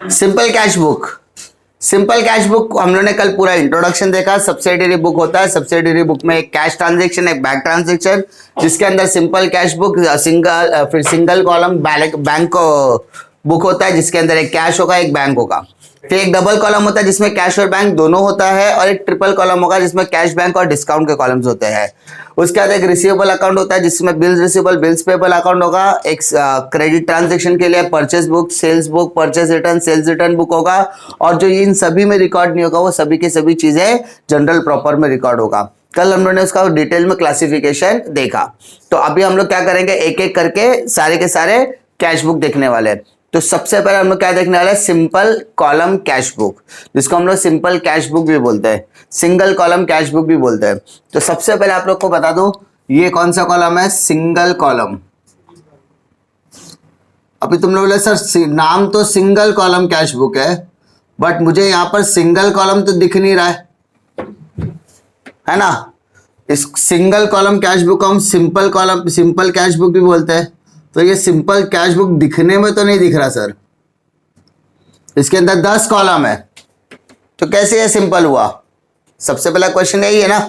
Simple cash book. Simple cash book हम लोगों ने कल पूरा इंट्रोडक्शन देखा। सब्सिडरी बुक होता है, सब्सिडरी बुक में एक कैश ट्रांजैक्शन, एक बैंक ट्रांजैक्शन, जिसके अंदर सिंपल कैश बुक फिर सिंगल कॉलम बैंक बुक होता है जिसके अंदर एक कैश होगा एक बैंक होगा। फिर एक डबल कॉलम होता है जिसमें कैश और बैंक दोनों होता है, और एक ट्रिपल कॉलम होगा जिसमें कैश, बैंक और डिस्काउंट के कॉलम्स होते हैं। उसके बाद एक रिसीवेबल अकाउंट होता है जिसमें bills receivable, bills payable account होगा। एक क्रेडिट ट्रांजैक्शन के लिए purchase book, sales book, purchase return, sales return book होगा। और जो इन सभी में रिकॉर्ड नहीं होगा वो सभी की सभी चीजें जनरल प्रॉपर में रिकॉर्ड होगा। कल हम लोगों ने उसका डिटेल में क्लासिफिकेशन देखा। तो अभी हम लोग क्या करेंगे, एक एक करके सारे के सारे कैश बुक देखने वाले हैं। तो सबसे पहले हम लोग क्या देखने वाले हैं, सिंपल कॉलम कैश बुक, जिसको हम लोग सिंपल कैश बुक भी बोलते हैं, सिंगल कॉलम कैश बुक भी बोलते हैं। तो सबसे पहले आप लोग को बता दूं, ये कौन सा कॉलम है, सिंगल कॉलम। अभी तुम लोग बोले सर नाम तो सिंगल कॉलम कैश बुक है, बट मुझे यहां पर सिंगल कॉलम तो दिख नहीं रहा है ना। इस सिंगल कॉलम कैश बुक को हम simple column, simple cash book भी बोलते हैं। तो ये सिंपल कैश बुक दिखने में तो नहीं दिख रहा सर, इसके अंदर 10 कॉलम है, तो कैसे ये सिंपल हुआ? सबसे पहला क्वेश्चन यही है ना।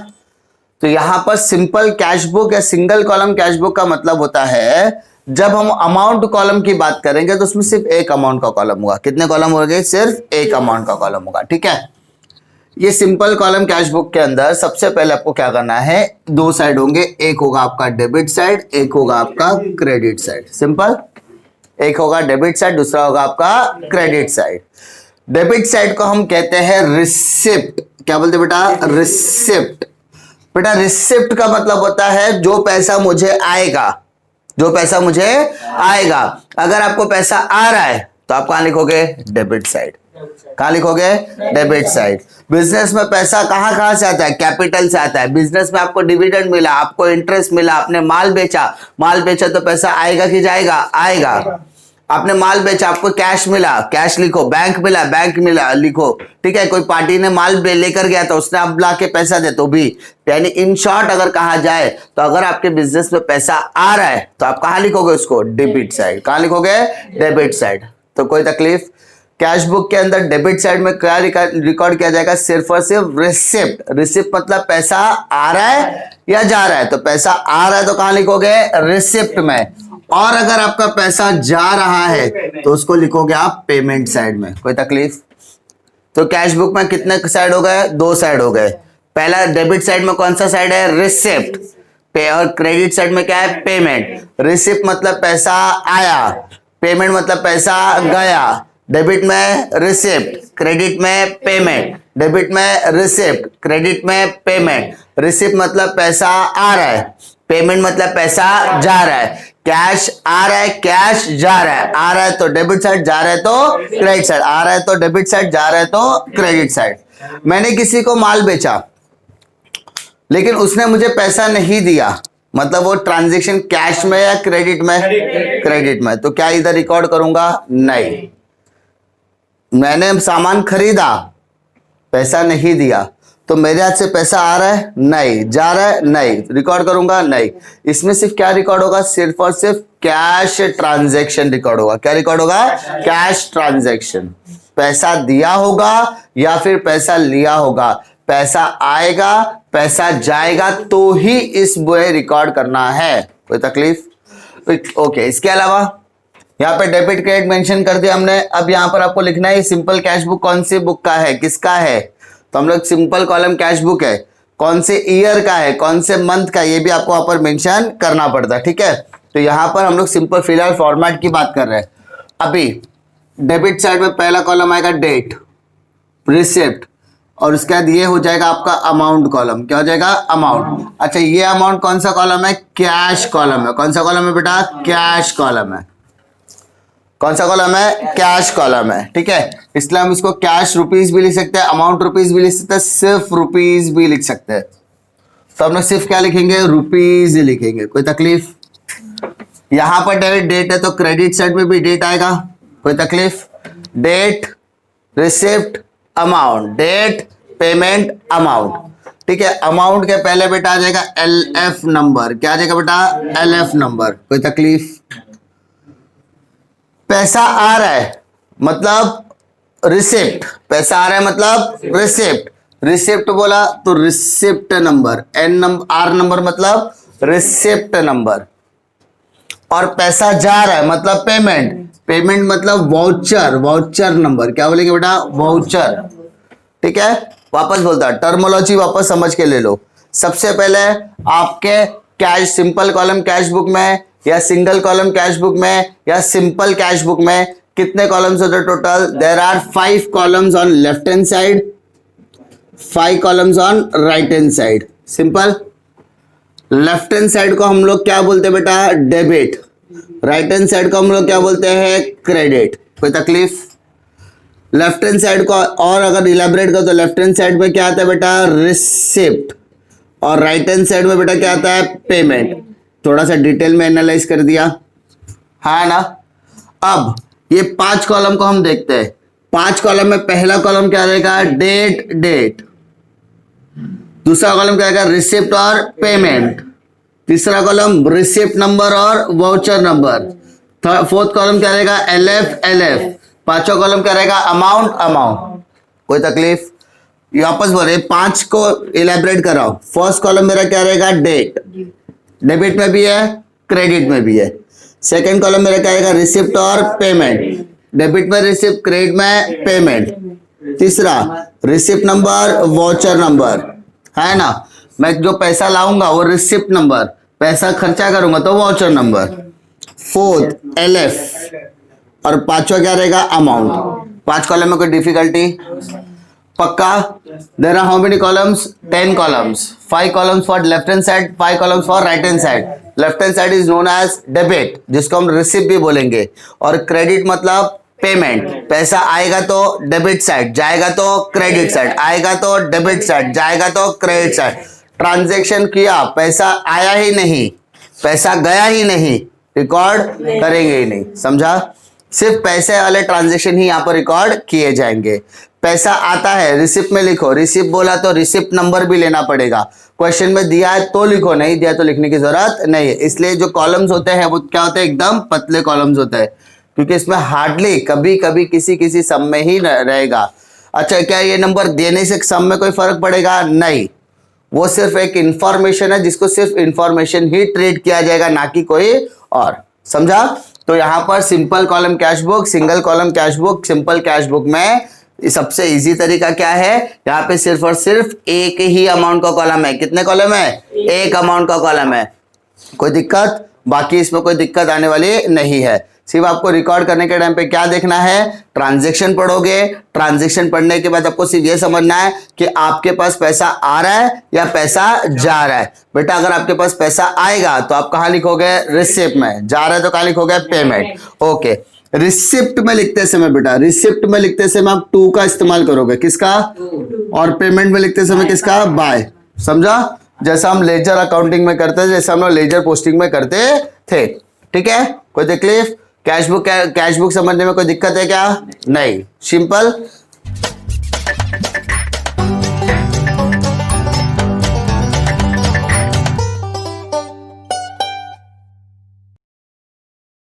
तो यहां पर सिंपल कैश बुक या सिंगल कॉलम कैश बुक का मतलब होता है, जब हम अमाउंट कॉलम की बात करेंगे तो उसमें सिर्फ एक अमाउंट का कॉलम होगा। कितने कॉलम हो गए? सिर्फ एक अमाउंट का कॉलम होगा। ठीक है, ये सिंपल कॉलम कैश बुक के अंदर सबसे पहले आपको क्या करना है, दो साइड होंगे, एक होगा आपका डेबिट साइड, एक होगा आपका क्रेडिट साइड। सिंपल, एक होगा डेबिट साइड, दूसरा होगा आपका क्रेडिट साइड। डेबिट साइड को हम कहते हैं रिसिप्ट। क्या बोलते बेटा? रिसिप्ट। बेटा रिसिप्ट का मतलब होता है जो पैसा मुझे आएगा, जो पैसा मुझे आएगा। अगर आपको पैसा आ रहा है तो आप कहां लिखोगे? Debit side. कहां लिखोगे? Debit side. बिजनेस में पैसा कहां कहां से आता है? कैपिटल से आता है। बिजनेस में आपको डिविडेंड मिला, आपको इंटरेस्ट मिला, आपने माल बेचा, माल बेचा तो पैसा आएगा कि जाएगा? आएगा। आपने माल बेचा, आपको कैश मिला, कैश लिखो। बैंक मिला, बैंक मिला लिखो। ठीक है, कोई पार्टी ने माल लेकर गया तो उसने अब ला के पैसा दे तो भी। यानी इन शॉर्ट अगर कहा जाए तो अगर आपके बिजनेस में पैसा आ रहा है तो आप कहां लिखोगे उसको? Debit side. कहां लिखोगे? Debit side. तो कोई तकलीफ? कैश बुक के अंदर डेबिट साइड में क्या रिकॉर्ड किया जाएगा? सिर्फ और सिर्फ रिसिप्ट। रिसिप्ट मतलब पैसा आ रहा है या जा रहा है। तो पैसा आ रहा है तो कहां लिखोगे? रिसिप्ट में। और अगर आपका पैसा जा रहा है तो उसको लिखोगे आप पेमेंट साइड में। कोई तकलीफ? तो कैश बुक में कितने साइड हो गए? दो साइड हो गए। पहला डेबिट साइड में कौन सा साइड है? रिसिप्ट। पे और क्रेडिट साइड में क्या है? पेमेंट। रिसिप्ट मतलब पैसा आया, पेमेंट मतलब पैसा गया। डेबिट में रिसिप्ट, क्रेडिट में पेमेंट। डेबिट में रिसिप्ट, क्रेडिट में पेमेंट। रिसिप्ट मतलब पैसा आ रहा है, पेमेंट मतलब पैसा जा रहा है। कैश आ रहा है, कैश जा रहा है। आ रहा है तो डेबिट साइड, जा रहा है तो क्रेडिट साइड। आ रहा है तो डेबिट साइड, जा रहा है तो क्रेडिट साइड। मैंने किसी को माल बेचा लेकिन उसने मुझे पैसा नहीं दिया, मतलब वो ट्रांजैक्शन कैश में या क्रेडिट में? क्रेडिट में। तो क्या इधर रिकॉर्ड करूंगा? नहीं। मैंने सामान खरीदा, पैसा नहीं दिया, तो मेरे हाथ से पैसा आ रहा है? नहीं। जा रहा है? नहीं। रिकॉर्ड करूंगा? नहीं। इसमें सिर्फ क्या रिकॉर्ड होगा? सिर्फ और सिर्फ कैश ट्रांजैक्शन रिकॉर्ड होगा। क्या रिकॉर्ड होगा? Cash transaction. पैसा दिया होगा या फिर पैसा लिया होगा, पैसा आएगा, पैसा जाएगा तो ही इस बुए रिकॉर्ड करना है। कोई तकलीफ? ओके। इसके अलावा यहाँ पे डेबिट क्रेडिट मेंशन कर दिया हमने। अब यहाँ पर आपको लिखना है सिंपल कैश बुक कौन सी बुक का है, किसका है। तो हम लोग सिंपल कॉलम कैश बुक है, कौन से ईयर का है, कौन से मंथ का, ये भी आपको वहां पर मेंशन करना पड़ता है। ठीक है, तो यहाँ पर हम लोग सिंपल फिलहाल फॉर्मेट की बात कर रहे हैं। अभी डेबिट साइड में पहला कॉलम आएगा डेट, रिसिप्ट, और उसके बाद ये हो जाएगा आपका अमाउंट कॉलम। क्या हो जाएगा? अमाउंट। अच्छा, ये अमाउंट कौन सा कॉलम है? कैश कॉलम है। कौन सा कॉलम है बेटा? कैश कॉलम है। कौन सा कॉलम है? कैश कॉलम है। ठीक है, इसलिए हम इसको कैश रुपीज भी लिख सकते हैं, अमाउंट रुपीज भी लिख सकते हैं, सिर्फ रुपीज भी लिख सकते हैं। तो हम लोग सिर्फ क्या लिखेंगे? रुपीज ही लिखेंगे। कोई तकलीफ? यहां पर डेट है तो क्रेडिट साइड में भी डेट आएगा। कोई तकलीफ? Date, receipt, amount. Date, payment, amount. ठीक है, अमाउंट के पहले बेटा आ जाएगा LF नंबर। क्या आ जाएगा बेटा? LF number. कोई तकलीफ? पैसा आ रहा है मतलब रिसिप्ट, पैसा आ रहा है मतलब रिसिप्ट, रिसिप्ट बोला तो receipt number, N number, R number मतलब रिसिप्ट नंबर। और पैसा जा रहा है मतलब पेमेंट, पेमेंट मतलब वाउचर, वाउचर नंबर, क्या बोलेंगे बेटा, वाउचर। ठीक है, वापस बोलता, टर्मोलॉजी वापस समझ के ले लो। सबसे पहले आपके cash, simple column cash book में या सिंगल कॉलम कैश बुक में या सिंपल कैश बुक में कितने कॉलम्स होते हैं total? There are 5 columns on left hand side, 5 columns on right hand side. Simple, left hand side को हम लोग क्या बोलते हैं बेटा? डेबिट। राइट हैंड साइड को हम लोग क्या बोलते हैं? क्रेडिट। कोई तकलीफ? लेफ्ट हैंड साइड को और अगर इलेबरेट करो तो लेफ्ट हैंड साइड में क्या आता है बेटा? रिसिप्ट। और राइट हैंड साइड में बेटा क्या आता है? पेमेंट। थोड़ा सा डिटेल में एनालाइज कर दिया, हाँ ना। अब ये 5 कॉलम को हम देखते हैं। 5 कॉलम में पहला कॉलम क्या रहेगा? Date, date. दूसरा कॉलम क्या रहेगा? रिसिप्ट और पेमेंट। तीसरा कॉलम रिसिप्ट नंबर और वाउचर नंबर। फोर्थ कॉलम क्या रहेगा? LF, LF. पांचवा कॉलम क्या रहेगा? Amount, amount. कोई तकलीफ? वापस बोले 5 को इलेबरेट कराओ। फर्स्ट कॉलम मेरा क्या रहेगा? डेट, डेबिट में भी है, क्रेडिट में भी है। सेकंड कॉलम मेरा क्या रहेगा? रिसिप्ट और पेमेंट, डेबिट में रिसिप्ट, क्रेडिट में पेमेंट। तीसरा रिसिप्ट नंबर, वाउचर नंबर, है ना। मैं जो पैसा लाऊंगा वो रिसिप्ट नंबर, पैसा खर्चा करूंगा तो वाउचर नंबर। फोर्थ एलएफ और पांचवा क्या रहेगा? अमाउंट। 5 कॉलम में कोई डिफिकल्टी? पक्का? There are how many columns? 10 columns. 5 columns for left hand side, 5 columns for right hand side. Left hand side is known as debit, जिसको हम रिसिप्ट भी बोलेंगे, और क्रेडिट मतलब पेमेंट। पैसा आएगा तो डेबिट साइड, जाएगा तो क्रेडिट साइड, आएगा तो डेबिट साइड, जाएगा तो क्रेडिट साइड। ट्रांजैक्शन किया, पैसा आया ही नहीं, पैसा गया ही नहीं, रिकॉर्ड करेंगे ही नहीं। समझा? सिर्फ पैसे वाले ट्रांजैक्शन ही यहाँ पर रिकॉर्ड किए जाएंगे। पैसा आता है, रिसिप्ट में लिखो। रिसिप्ट बोला तो रिसिप्ट नंबर भी लेना पड़ेगा। क्वेश्चन में दिया है तो लिखो, नहीं दिया तो लिखने की जरूरत नहीं है। इसलिए जो कॉलम्स होते हैं वो क्या होते हैं? एकदम पतले कॉलम्स होते हैं, क्योंकि इसमें हार्डली कभी कभी किसी सम में ही रहेगा। अच्छा, क्या ये नंबर देने से सम में कोई फर्क पड़ेगा? नहीं, वो सिर्फ एक इंफॉर्मेशन है जिसको सिर्फ इंफॉर्मेशन ही ट्रीट किया जाएगा, ना कि कोई और। समझा? तो यहां पर simple column cash book, single column cash book, simple cash book में सबसे इजी तरीका क्या है? यहाँ पे सिर्फ और सिर्फ एक ही अमाउंट का कॉलम है। कितने कॉलम है? एक अमाउंट का कॉलम है। कोई दिक्कत? बाकी इसमें कोई दिक्कत आने वाली नहीं है। सिर्फ आपको रिकॉर्ड करने के टाइम पे क्या देखना है? ट्रांजैक्शन पढ़ोगे। ट्रांजैक्शन पढ़ने के बाद आपको सिर्फ ये समझना है कि आपके पास पैसा आ रहा है या पैसा जा रहा है। बेटा अगर आपके पास पैसा आएगा तो आप कहाँ लिखोगे? रिसिप्ट में। जा रहा है तो कहाँ लिखोगे? पेमेंट। ओके, रिसिप्ट में लिखते समय बेटा, रिसिप्ट में लिखते समय आप टू का इस्तेमाल करोगे। किसका? और पेमेंट में लिखते समय किसका? बाय। समझा? जैसा हम लेजर अकाउंटिंग में करते थे, जैसा हम लोग लेजर पोस्टिंग में करते थे। ठीक है? कोई तकलीफ? कैश बुक समझने में कोई दिक्कत है क्या? नहीं, सिंपल।